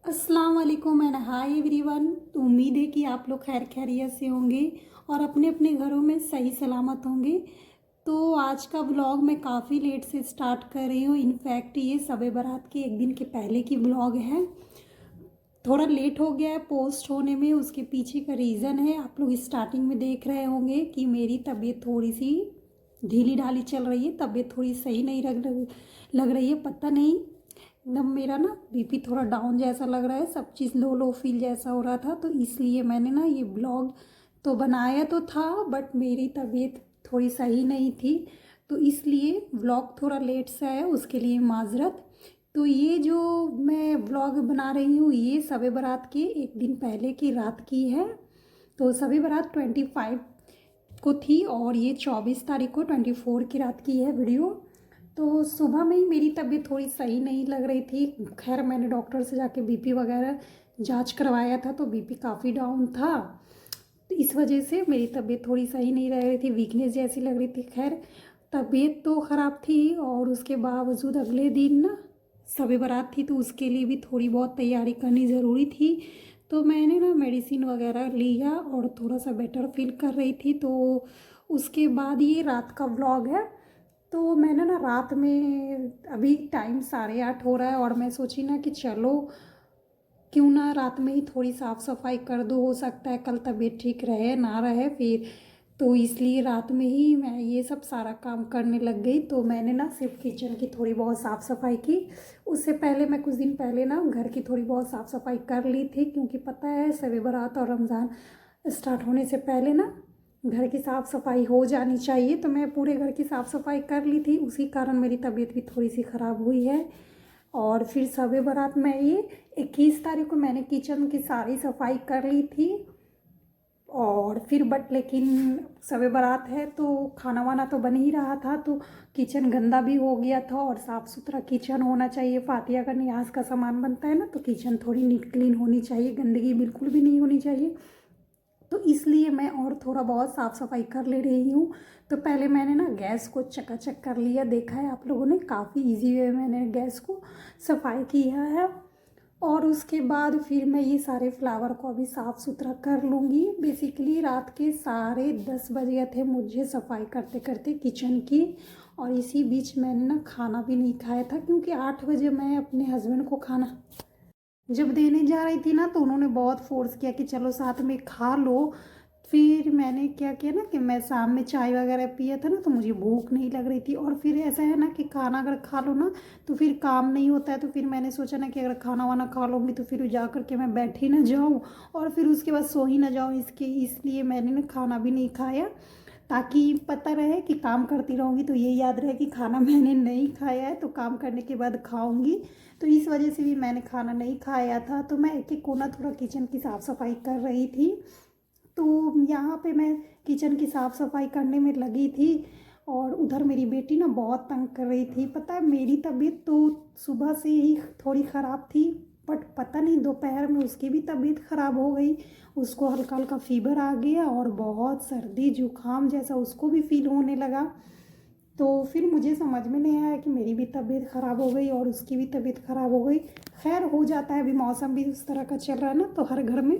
अस्सलाम वालेकुम and hi everyone. तो उम्मीद है कि आप लोग खैर खैरियत से होंगे और अपने अपने घरों में सही सलामत होंगे। तो आज का व्लॉग मैं काफ़ी लेट से स्टार्ट कर रही हूँ। इनफैक्ट ये शब बारात के एक दिन के पहले की व्लॉग है। थोड़ा लेट हो गया है पोस्ट होने में, उसके पीछे का रीज़न है आप लोग स्टार्टिंग में देख रहे होंगे कि मेरी तबीयत थोड़ी सी ढीली ढाली चल रही है। तबीयत थोड़ी सही नहीं लग रही है, पता नहीं एकदम मेरा ना बीपी थोड़ा डाउन जैसा लग रहा है, सब चीज़ लो लो फील जैसा हो रहा था। तो इसलिए मैंने ना ये ब्लॉग तो बनाया तो था बट मेरी तबीयत थोड़ी सही नहीं थी, तो इसलिए ब्लॉग थोड़ा लेट से आया, उसके लिए माजरत। तो ये जो मैं ब्लॉग बना रही हूँ ये शब बारात के एक दिन पहले की रात की है। तो शब बारात 25 को थी और ये 24 तारीख को 24 की रात की है वीडियो। तो सुबह में ही मेरी तबीयत थोड़ी सही नहीं लग रही थी। खैर मैंने डॉक्टर से जाके बीपी वगैरह जांच करवाया था तो बीपी काफ़ी डाउन था, तो इस वजह से मेरी तबीयत थोड़ी सही नहीं रह रही थी, वीकनेस जैसी लग रही थी। खैर तबीयत तो ख़राब थी और उसके बावजूद अगले दिन ना शब बारात थी तो उसके लिए भी थोड़ी बहुत तैयारी करनी ज़रूरी थी। तो मैंने ना मेडिसिन वगैरह लिया और थोड़ा सा बेटर फील कर रही थी। तो उसके बाद ये रात का व्लॉग है। तो मैंने ना रात में, अभी टाइम 8:30 हो रहा है और मैं सोची ना कि चलो क्यों ना रात में ही थोड़ी साफ़ सफाई कर दो, हो सकता है कल तबीयत ठीक रहे ना रहे फिर। तो इसलिए रात में ही मैं ये सब सारा काम करने लग गई। तो मैंने ना सिर्फ किचन की थोड़ी बहुत साफ़ सफाई की। उससे पहले मैं कुछ दिन पहले ना घर की थोड़ी बहुत साफ़ सफाई कर ली थी, क्योंकि पता है शब बारात और रमज़ान स्टार्ट होने से पहले ना घर की साफ़ सफाई हो जानी चाहिए। तो मैं पूरे घर की साफ़ सफाई कर ली थी, उसी कारण मेरी तबीयत भी थोड़ी सी ख़राब हुई है। और फिर शब बारात में ये 21 तारीख को मैंने किचन की सारी सफाई कर ली थी। और फिर बट लेकिन शब बारात है तो खाना वाना तो बन ही रहा था, तो किचन गंदा भी हो गया था और साफ़ सुथरा किचन होना चाहिए। फातिया का न्याज का सामान बनता है ना, तो किचन थोड़ी नीट क्लीन होनी चाहिए, गंदगी बिल्कुल भी नहीं होनी चाहिए। तो इसलिए मैं और थोड़ा बहुत साफ़ सफाई कर ले रही हूँ। तो पहले मैंने ना गैस को चकाचक कर लिया, देखा है आप लोगों ने काफ़ी इजी वे मैंने गैस को सफाई किया है। और उसके बाद फिर मैं ये सारे फ्लावर को अभी साफ़ सुथरा कर लूँगी। बेसिकली रात के 10:30 बज गए थे मुझे सफाई करते करते किचन की। और इसी बीच मैंने ना खाना भी नहीं खाया था, क्योंकि 8 बजे मैं अपने हस्बैंड को खाना जब देने जा रही थी ना तो उन्होंने बहुत फोर्स किया कि चलो साथ में खा लो। फिर मैंने क्या किया ना कि मैं शाम में चाय वगैरह पिया था ना, तो मुझे भूख नहीं लग रही थी। और फिर ऐसा है ना कि खाना अगर खा लो ना तो फिर काम नहीं होता है। तो फिर मैंने सोचा ना कि अगर खाना वाना खा लूँगी तो फिर जा कर के मैं बैठ ही ना जाऊँ और फिर उसके बाद सो ही ना जाऊँ, इसलिए मैंने ना खाना भी नहीं खाया, ताकि पता रहे कि काम करती रहूँगी तो ये याद रहे कि खाना मैंने नहीं खाया है, तो काम करने के बाद खाऊंगी। तो इस वजह से भी मैंने खाना नहीं खाया था। तो मैं एक एक कोना थोड़ा किचन की साफ़ सफाई कर रही थी। तो यहाँ पे मैं किचन की साफ़ सफाई करने में लगी थी और उधर मेरी बेटी ना बहुत तंग कर रही थी। पता है मेरी तबीयत तो सुबह से ही थोड़ी ख़राब थी, बट पता नहीं दोपहर में उसकी भी तबीयत ख़राब हो गई। उसको हल्का हल्का फीवर आ गया और बहुत सर्दी जुकाम जैसा उसको भी फील होने लगा। तो फिर मुझे समझ में नहीं आया कि मेरी भी तबीयत ख़राब हो गई और उसकी भी तबीयत ख़राब हो गई। खैर हो जाता है, अभी मौसम भी उस तरह का चल रहा है ना, तो हर घर में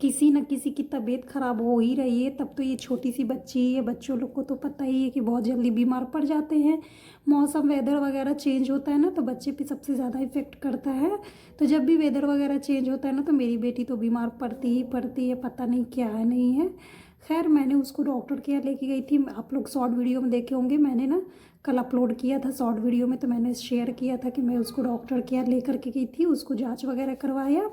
किसी न किसी की तबीयत ख़राब हो ही रही है। तब तो ये छोटी सी बच्ची है, बच्चों लोग को तो पता ही है कि बहुत जल्दी बीमार पड़ जाते हैं। मौसम वेदर वगैरह चेंज होता है ना तो बच्चे पे सबसे ज़्यादा इफ़ेक्ट करता है। तो जब भी वेदर वगैरह चेंज होता है ना तो मेरी बेटी तो बीमार पड़ती ही पड़ती है, पता नहीं क्या है नहीं है। खैर मैंने उसको डॉक्टर के यहाँ लेके गई थी। आप लोग शॉर्ट वीडियो में देखे होंगे, मैंने ना कल अपलोड किया था शॉर्ट वीडियो में, तो मैंने शेयर किया था कि मैं उसको डॉक्टर के यहाँ लेकर के गई थी, उसको जांच वगैरह करवाया।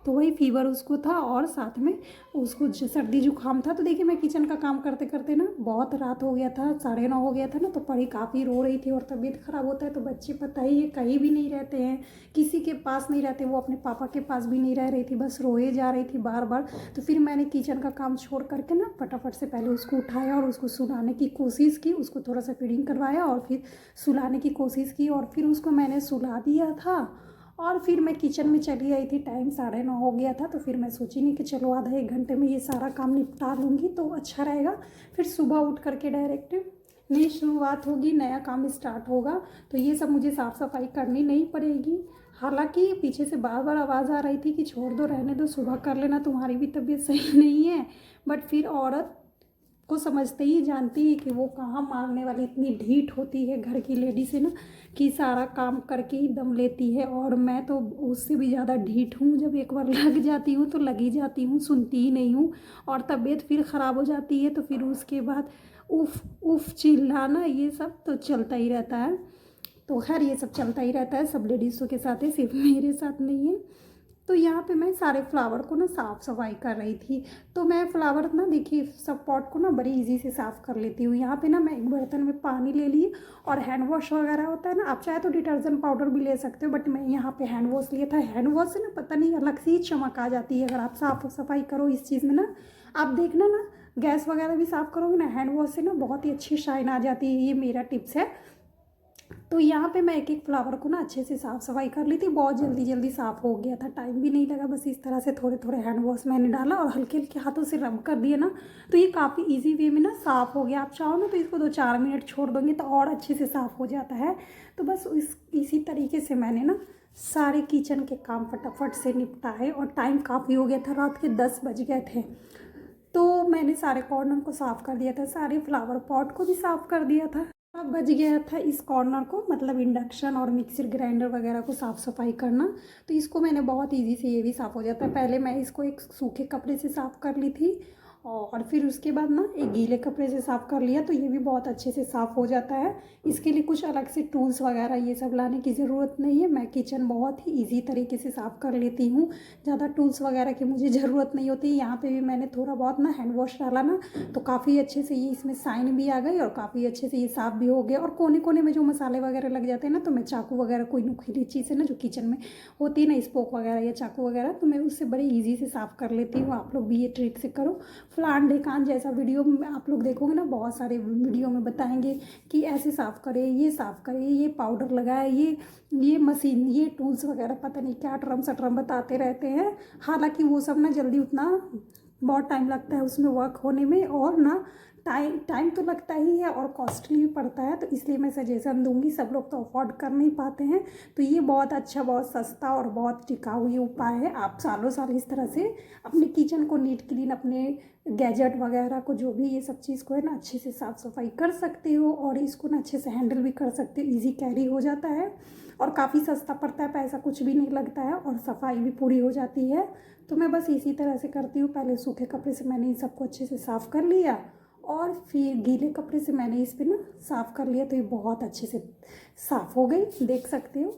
तो वही फीवर उसको था और साथ में उसको सर्दी जुकाम था। तो देखिए मैं किचन का काम करते करते ना बहुत रात हो गया था, 9:30 हो गया था ना, तो परी काफ़ी रो रही थी। और तबीयत ख़राब होता है तो बच्चे पता ही है कहीं भी नहीं रहते हैं, किसी के पास नहीं रहते। वो अपने पापा के पास भी नहीं रह रही थी, बस रोए जा रही थी बार बार। तो फिर मैंने किचन का काम छोड़ करके ना फटाफट से पहले उसको उठाया और उसको सुलाने की कोशिश की, उसको थोड़ा सा फीडिंग करवाया और फिर सुलाने की कोशिश की और फिर उसको मैंने सुला दिया था। और फिर मैं किचन में चली आई थी, टाइम 9:30 हो गया था। तो फिर मैं सोची नहीं कि चलो आधा एक घंटे में ये सारा काम निपटा लूँगी तो अच्छा रहेगा। फिर सुबह उठ करके डायरेक्ट नई शुरुआत होगी, नया काम स्टार्ट होगा, तो ये सब मुझे साफ़ सफाई करनी नहीं पड़ेगी। हालांकि पीछे से बार बार आवाज़ आ रही थी कि छोड़ दो, रहने दो, सुबह कर लेना, तुम्हारी भी तबीयत सही नहीं है। बट फिर औरत को समझते ही जानती है कि वो कहाँ मारने वाली, इतनी ढीठ होती है घर की लेडीज है ना कि सारा काम करके ही दम लेती है। और मैं तो उससे भी ज़्यादा ढीठ हूँ, जब एक बार लग जाती हूँ तो लगी जाती हूँ, सुनती ही नहीं हूँ। और तबीयत फिर ख़राब हो जाती है तो फिर उसके बाद उफ उफ चिल्लाना ये सब तो चलता ही रहता है। तो खैर ये सब चलता ही रहता है, सब लेडीज़ों के साथ है, सिर्फ मेरे साथ नहीं है। तो यहाँ पे मैं सारे फ्लावर को ना साफ़ सफाई कर रही थी। तो मैं फ्लावर ना देखिए सब पॉट को ना बड़ी इजी से साफ़ कर लेती हूँ। यहाँ पे ना मैं एक बर्तन में पानी ले ली और हैंड वॉश वगैरह होता है ना, आप चाहे तो डिटर्जेंट पाउडर भी ले सकते हो, बट मैं यहाँ पे हैंड वॉश लिया था। हैंड वॉश से ना पता नहीं अलग सी चमक आ जाती है अगर आप साफ़ सफाई करो इस चीज़ में ना। आप देखना ना, गैस वगैरह भी साफ़ करोगे ना हैंड वॉश से ना बहुत ही अच्छी शाइन आ जाती है, ये मेरा टिप्स है। तो यहाँ पे मैं एक एक फ्लावर को ना अच्छे से साफ़ सफाई कर ली थी, बहुत जल्दी जल्दी साफ़ हो गया था, टाइम भी नहीं लगा। बस इस तरह से थोड़े थोड़े हैंड वॉश मैंने डाला और हल्के हल्के हाथों से रब कर दिया ना, तो ये काफ़ी इजी वे में ना साफ़ हो गया। आप चाहो ना तो इसको 2-4 मिनट छोड़ दोगे तो और अच्छे से साफ़ हो जाता है। तो बस इसी तरीके से मैंने ना सारे किचन के काम फटाफट से निपटाए और टाइम काफ़ी हो गया था, रात के 10 बज गए थे। तो मैंने सारे कॉर्नर को साफ़ कर दिया था, सारे फ्लावर पॉट को भी साफ़ कर दिया था। अब बच गया था इस कॉर्नर को, मतलब इंडक्शन और मिक्सर ग्राइंडर वगैरह को साफ़ सफाई करना। तो इसको मैंने बहुत इजी से, ये भी साफ़ हो जाता है। पहले मैं इसको एक सूखे कपड़े से साफ़ कर ली थी और फिर उसके बाद ना एक गीले कपड़े से साफ़ कर लिया, तो ये भी बहुत अच्छे से साफ़ हो जाता है। इसके लिए कुछ अलग से टूल्स वगैरह ये सब लाने की ज़रूरत नहीं है। मैं किचन बहुत ही ईजी तरीके से साफ़ कर लेती हूँ, ज़्यादा टूल्स वगैरह की मुझे ज़रूरत नहीं होती। यहाँ पे भी मैंने थोड़ा बहुत ना हैंड वॉश डाला ना, तो काफ़ी अच्छे से ये इसमें साइन भी आ गई और काफ़ी अच्छे से ये साफ़ भी हो गया। और कोने कोने में जो मसाले वगैरह लग जाते हैं ना, तो मैं चाकू वगैरह कोई नुकीली चीज़ है ना जो किचन में होती है ना, स्पोक वगैरह या चाकू वगैरह, तो मैं उससे बड़े ईजी से साफ़ कर लेती हूँ। आप लोग भी ये ट्रिक से करो। फलान ढेकान जैसा वीडियो में आप लोग देखोगे ना, बहुत सारे वीडियो में बताएंगे कि ऐसे साफ़ करें, ये साफ़ करें, ये पाउडर लगाए, ये मशीन, ये टूल्स वगैरह, पता नहीं क्या ट्रम सट्रम बताते रहते हैं। हालांकि वो सब ना जल्दी उतना बहुत टाइम लगता है उसमें वर्क होने में, और ना टाइम तो लगता ही है और कॉस्टली भी पड़ता है। तो इसलिए मैं सजेशन दूंगी, सब लोग तो अफोर्ड कर नहीं पाते हैं, तो ये बहुत अच्छा, बहुत सस्ता और बहुत टिकाऊ ये उपाय है। आप सालों साल इस तरह से अपने किचन को नीट क्लीन, अपने गैजेट वगैरह को, जो भी ये सब चीज़ को है ना, अच्छे से साफ़ सफाई कर सकते हो और इसको ना अच्छे से हैंडल भी कर सकते हो। ईजी कैरी हो जाता है और काफ़ी सस्ता पड़ता है, पैसा कुछ भी नहीं लगता है और सफाई भी पूरी हो जाती है। तो मैं बस इसी तरह से करती हूँ। पहले सूखे कपड़े से मैंने इन सबको अच्छे से साफ़ कर लिया और फिर गीले कपड़े से मैंने इस पर ना साफ़ कर लिया, तो ये बहुत अच्छे से साफ़ हो गई, देख सकते हो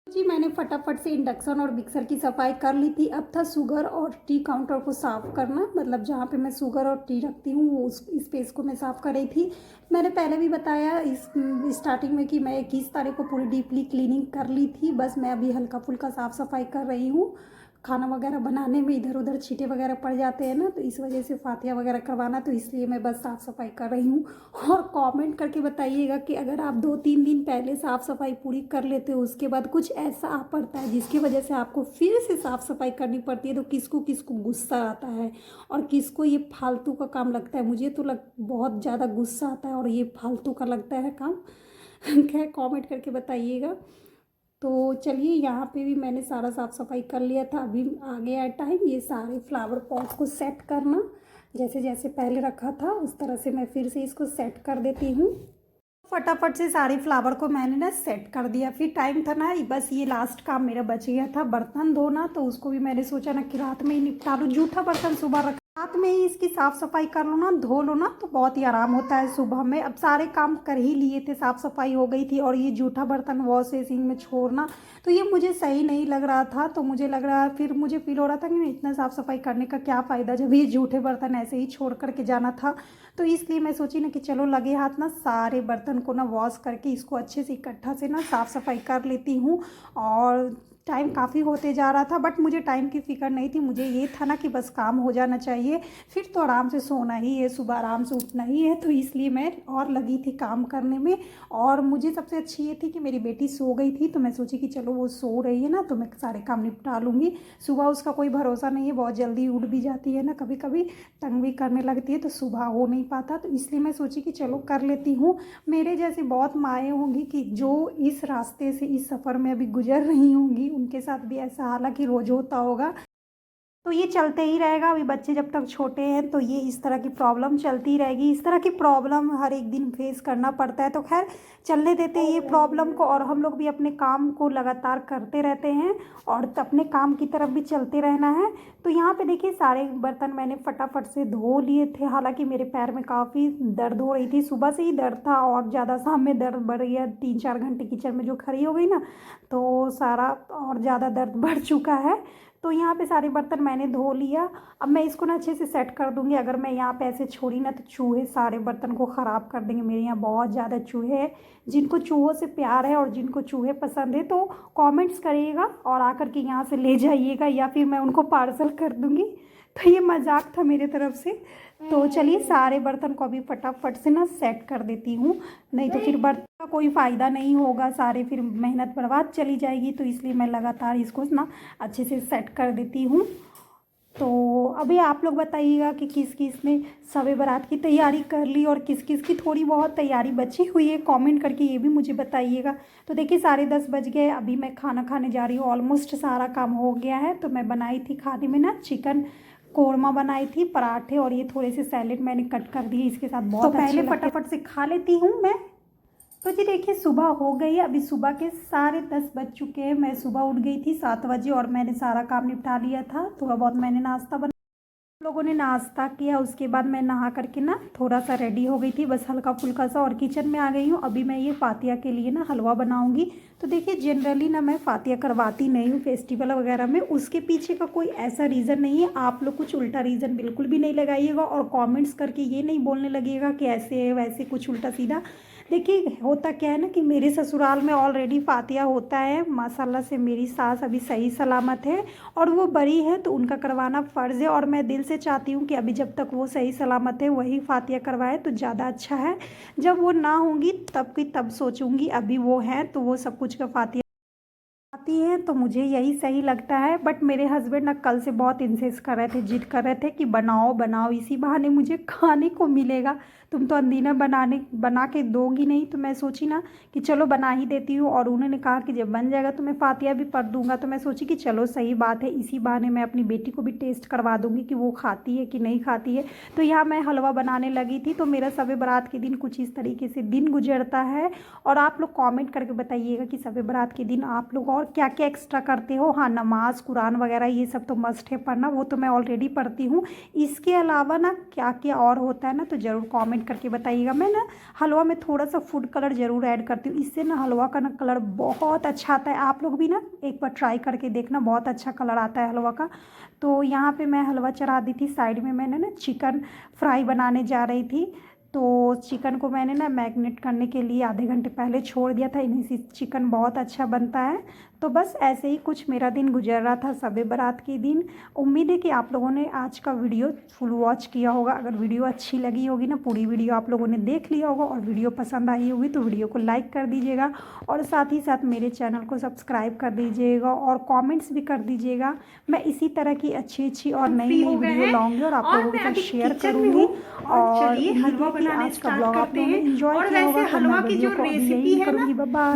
जी। मैंने फटाफट से इंडक्शन और मिक्सर की सफाई कर ली थी। अब था शुगर और टी काउंटर को साफ़ करना, मतलब जहाँ पे मैं शुगर और टी रखती हूँ वो उस स्पेस को मैं साफ़ कर रही थी। मैंने पहले भी बताया इस स्टार्टिंग में कि मैं 21 तारीख को पूरी डीपली क्लीनिंग कर ली थी। बस मैं अभी हल्का फुल्का साफ़ सफाई कर रही हूँ। खाना वगैरह बनाने में इधर उधर छींटे वगैरह पड़ जाते हैं ना, तो इस वजह से फातिया वगैरह करवाना, तो इसलिए मैं बस साफ़ सफाई कर रही हूँ। और कमेंट करके बताइएगा कि अगर आप 2-3 दिन पहले साफ़ सफाई पूरी कर लेते हो, उसके बाद कुछ ऐसा आ पड़ता है जिसकी वजह से आपको फिर से साफ़ सफाई करनी पड़ती है, तो किसको किसको गुस्सा आता है और किसको ये फालतू का काम लगता है। मुझे तो बहुत ज़्यादा गुस्सा आता है और ये फालतू का लगता है काम। खैर कमेंट करके बताइएगा। तो चलिए, यहाँ पे भी मैंने सारा साफ़ सफाई कर लिया था। अभी आ गया है टाइम ये सारे फ्लावर पॉट को सेट करना। जैसे जैसे पहले रखा था उस तरह से मैं फिर से इसको सेट कर देती हूँ। फटाफट से सारे फ्लावर को मैंने ना सेट कर दिया। फिर टाइम था ना, बस ये लास्ट काम मेरा बच गया था, बर्तन धोना। तो उसको भी मैंने सोचा ना कि रात में ही निपटा लूँ, जूठा बर्तन सुबह रख, रात में ही इसकी साफ़ सफाई कर लो ना, धो लो ना, तो बहुत ही आराम होता है सुबह में। अब सारे काम कर ही लिए थे, साफ़ सफाई हो गई थी, और ये जूठा बर्तन वॉश बेसिन में छोड़ना तो ये मुझे सही नहीं लग रहा था। तो मुझे लग रहा, फिर मुझे फील हो रहा था कि इतना साफ़ सफाई करने का क्या फ़ायदा जब ये जूठे बर्तन ऐसे ही छोड़ करके जाना था। तो इसलिए मैं सोची ना कि चलो लगे हाथ ना सारे बर्तन को ना वॉश करके इसको अच्छे से इकट्ठा से ना साफ़ सफाई कर लेती हूँ। और टाइम काफ़ी होते जा रहा था, बट मुझे टाइम की फ़िक्र नहीं थी। मुझे ये था ना कि बस काम हो जाना चाहिए, फिर तो आराम से सोना ही है, सुबह आराम से उठना ही है। तो इसलिए मैं और लगी थी काम करने में। और मुझे सबसे अच्छी ये थी कि मेरी बेटी सो गई थी, तो मैं सोची कि चलो वो सो रही है ना, तो मैं सारे काम निपटा लूँगी। सुबह उसका कोई भरोसा नहीं है, बहुत जल्दी उठ भी जाती है ना, कभी कभी तंग भी करने लगती है, तो सुबह हो नहीं पाता। तो इसलिए मैं सोची कि चलो कर लेती हूँ। मेरे जैसी बहुत माएँ होंगी कि जो इस रास्ते से, इस सफ़र में अभी गुजर रही होंगी, उनके साथ भी ऐसा हालांकि रोज़ होता होगा। तो ये चलते ही रहेगा। अभी बच्चे जब तक छोटे हैं तो ये इस तरह की प्रॉब्लम चलती रहेगी। इस तरह की प्रॉब्लम हर एक दिन फेस करना पड़ता है। तो खैर चलने देते हैं ये प्रॉब्लम को, और हम लोग भी अपने काम को लगातार करते रहते हैं और अपने काम की तरफ भी चलते रहना है। तो यहाँ पे देखिए सारे बर्तन मैंने फटाफट से धो लिए थे। हालांकि मेरे पैर में काफ़ी दर्द हो रही थी, सुबह से ही दर्द था और ज़्यादा शाम में दर्द बढ़ गया। 3-4 घंटे किचन में जो खड़ी हो गई ना, तो सारा और ज़्यादा दर्द बढ़ चुका है। तो यहाँ पे सारे बर्तन मैंने धो लिया। अब मैं इसको ना अच्छे से सेट कर दूँगी। अगर मैं यहाँ पे ऐसे छोड़ी ना तो चूहे सारे बर्तन को ख़राब कर देंगे। मेरे यहाँ बहुत ज़्यादा चूहे हैं। जिनको चूहों से प्यार है और जिनको चूहे पसंद है तो कमेंट्स करिएगा और आकर के यहाँ से ले जाइएगा, या फिर मैं उनको पार्सल कर दूँगी। तो ये मजाक था मेरे तरफ से। तो चलिए सारे बर्तन को अभी फटाफट से ना सेट कर देती हूँ, नहीं तो फिर बर्तन का कोई फ़ायदा नहीं होगा, सारे फिर मेहनत बर्बाद चली जाएगी। तो इसलिए मैं लगातार इसको ना अच्छे से सेट कर देती हूँ। तो अभी आप लोग बताइएगा कि किस किस ने शब बारात की तैयारी कर ली और किस किस की थोड़ी बहुत तैयारी बची हुई है, कमेंट करके ये भी मुझे बताइएगा। तो देखिए 10:30 बज गए, अभी मैं खाना खाने जा रही हूँ। ऑलमोस्ट सारा काम हो गया है। तो मैं बनाई थी खाने में ना चिकन कोरमा बनाई थी, पराठे, और ये थोड़े से सैलेड मैंने कट कर दिए इसके साथ, बहुत तो पहले फटाफट से खा लेती हूँ मैं। तो जी देखिए सुबह हो गई है, अभी सुबह के 10:30 बज चुके हैं। मैं सुबह उठ गई थी 7 बजे और मैंने सारा काम निपटा लिया था। थोड़ा बहुत मैंने नाश्ता बना, लोगों ने नाश्ता किया। उसके बाद मैं नहा करके ना थोड़ा सा रेडी हो गई थी, बस हल्का फुल्का सा, और किचन में आ गई हूँ। अभी मैं ये फातिया के लिए ना हलवा बनाऊंगी। तो देखिए जनरली ना मैं फातिया करवाती नहीं हूँ फेस्टिवल वगैरह में, उसके पीछे का कोई ऐसा रीज़न नहीं है। आप लोग कुछ उल्टा रीज़न बिल्कुल भी नहीं लगाइएगा और कमेंट्स करके ये नहीं बोलने लगिएगा कि ऐसे है वैसे कुछ उल्टा सीधा। देखिए होता क्या है ना कि मेरे ससुराल में ऑलरेडी फातिया होता है माशाल्लाह से। मेरी सास अभी सही सलामत है और वो बड़ी है, तो उनका करवाना फ़र्ज़ है। और मैं दिल से चाहती हूँ कि अभी जब तक वो सही सलामत है वही फातिया करवाए तो ज़्यादा अच्छा है। जब वो ना होंगी तब की तब सोचूंगी, अभी वो हैं तो वो सब कुछ का फातिया आती है तो मुझे यही सही लगता है। बट मेरे हस्बैंड ना कल से बहुत इंसिस्ट कर रहे थे, जिद कर रहे थे कि बनाओ बनाओ, इसी बहाने मुझे खाने को मिलेगा। तुम तो अंदीना बना के दोगी नहीं। तो मैं सोची ना कि चलो बना ही देती हूँ, और उन्होंने कहा कि जब बन जाएगा तो मैं फातिया भी पढ़ दूंगा। तो मैं सोची कि चलो सही बात है, इसी बहाने मैं अपनी बेटी को भी टेस्ट करवा दूंगी कि वो खाती है कि नहीं खाती है। तो यहाँ मैं हलवा बनाने लगी थी। तो मेरा शब बारात के दिन कुछ इस तरीके से दिन गुजरता है। और आप लोग कमेंट करके बताइएगा कि शब बारात के दिन आप लोग और क्या क्या एक्स्ट्रा करते हो। हाँ, नमाज कुरान वगैरह ये सब तो मस्ट है पढ़ना, वो तो मैं ऑलरेडी पढ़ती हूँ। इसके अलावा ना क्या क्या और होता है ना तो ज़रूर कमेंट करके बताइएगा। मैं ना हलवा में थोड़ा सा फूड कलर ज़रूर ऐड करती हूँ, इससे ना हलवा का ना कलर बहुत अच्छा आता है। आप लोग भी ना एक बार ट्राई करके देखना, बहुत अच्छा कलर आता है हलवा का। तो यहाँ पे मैं हलवा चढ़ा दी थी। साइड में मैंने ना चिकन फ्राई बनाने जा रही थी। तो चिकन को मैंने ना मैरिनेट करने के लिए आधे घंटे पहले छोड़ दिया था। इन्हीं से चिकन बहुत अच्छा बनता है। तो बस ऐसे ही कुछ मेरा दिन गुजर रहा था शब बारात के दिन। उम्मीद है कि आप लोगों ने आज का वीडियो फुल वॉच किया होगा। अगर वीडियो अच्छी लगी होगी ना, पूरी वीडियो आप लोगों ने देख लिया होगा और वीडियो पसंद आई होगी तो वीडियो को लाइक कर दीजिएगा, और साथ ही साथ मेरे चैनल को सब्सक्राइब कर दीजिएगा और कमेंट्स भी कर दीजिएगा। मैं इसी तरह की अच्छी और नई नई वीडियो लाऊंगी और आप लोगों के साथ शेयर करूँगी। और चलिए हलवा बनाने आज का ब्लॉग आप लोगों ने एंजॉय किया होगा। तो मैं वीडियो को अभी यही करूँगी। Bye bye.